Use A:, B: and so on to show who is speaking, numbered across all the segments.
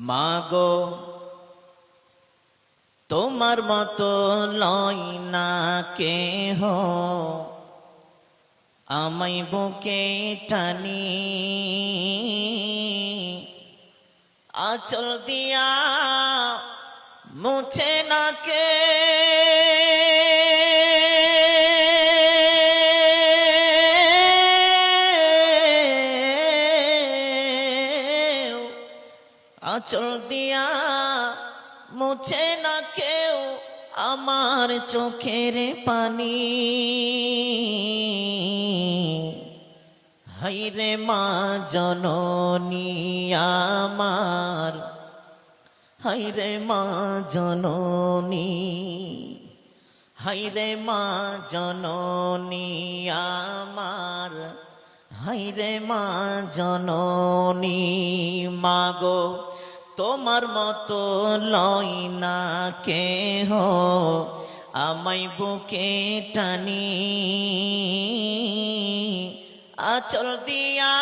A: মাগো তোমার মতো লয় না কেহ, আমায় বুকে টানি আঁচল দিয়া মুছে না কে। আঁচল দিয়া মুছে না কেউ আমার চোখের পানি। হায়রে মা জননী আমার, হায়রে মা জননী, হায়রে মা জননী আমার, হায়রে মা জননী। মাগো তোমার মতো লয় না কেহ, আমায় বুকে টানি আঁচল দিয়া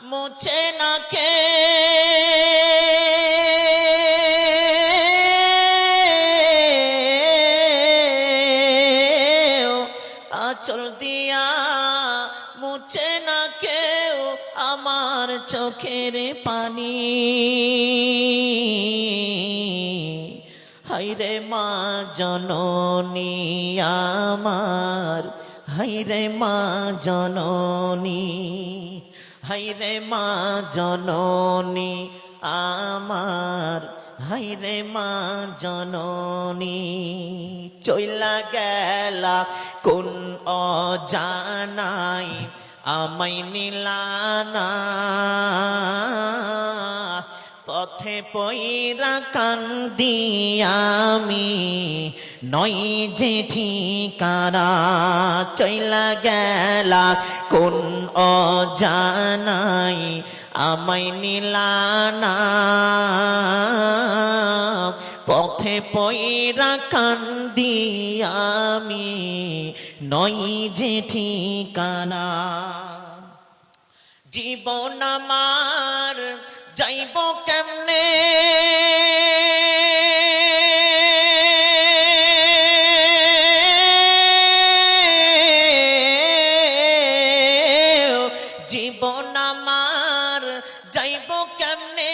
A: মুছে না কে। আঁচল দিয়া মুছে না কেউ আমার চোখের পানি। হায়রে মা জননী আমার, হায়রে মা জননী, হায়রে মা জননী আমার, হায়রে মা জননী। চইলা গেলা কোন অজানাই আমায় নিলানা, পথে পয়রা কান্দি আমি নই যে ঠিকানা। চইলা গেলা কোন অজানাই আমায় নিলানা, পথে পয়রা কান্দি আমি নই যে ঠিকানা। জীবন আমার যাইব কেমনে, জীবন আমার যাইব কেমনে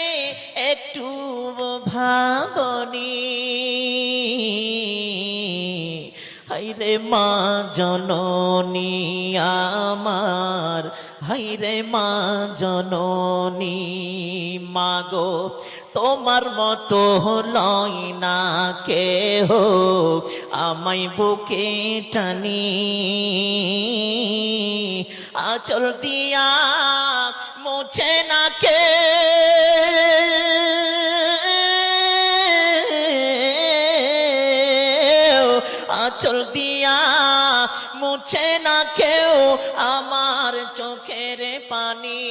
A: একটু ভাবনি। হায়রে মা জননী আমার, হায়রে মা জননী। মাগো তোমার মতো লয় না কেহ, আমায় বুকে টানি আঁচল দিয়া মুছে না কে। আঁচল দিয়া মুছে না কেউ আমার চোখের পানি।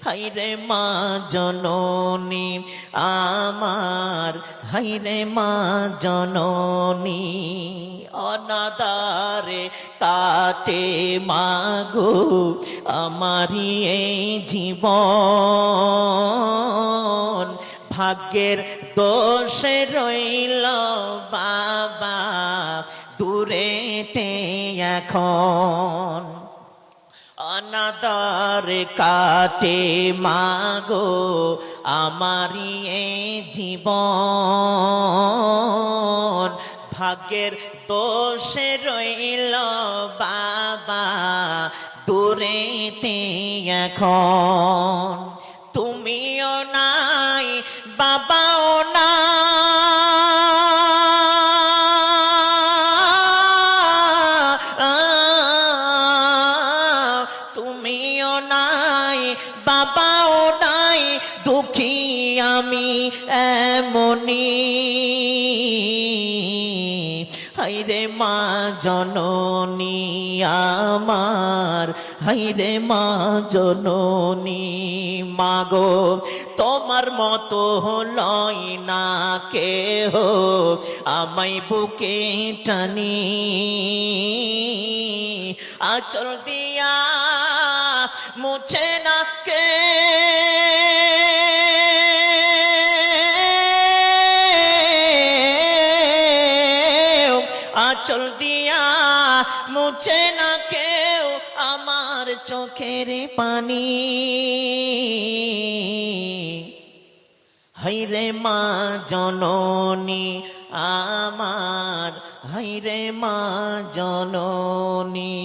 A: হায়রে মা জননী আমার, হায়রে মা জননী। অনাদারে কাটে মাগো আমারি এই জীবন, ভাগ্যের দোষে রইল বাবা দূরেতে এখন। অনাদর কাটে মাগো আমারি এই জীবন, ভাগ্যের দোষে রইল বাবা দূরেতে এখন। তুমিও নাই বাবাও না, তুমিও নাই বাবাও নাই, দুঃখী আমি এমনি। হায়রে মা জননী আমার, হায়রে মা জননী। মাগো তোমার মতো লয় না কেহ, আমায় বুকে টানি আঁচল দিয়া মুছে না কে। আঁচল দিয়া মুছে না কেউ আমার চোখের পানি। হায়রে মা জননী আমার, হায়রে মা জননী।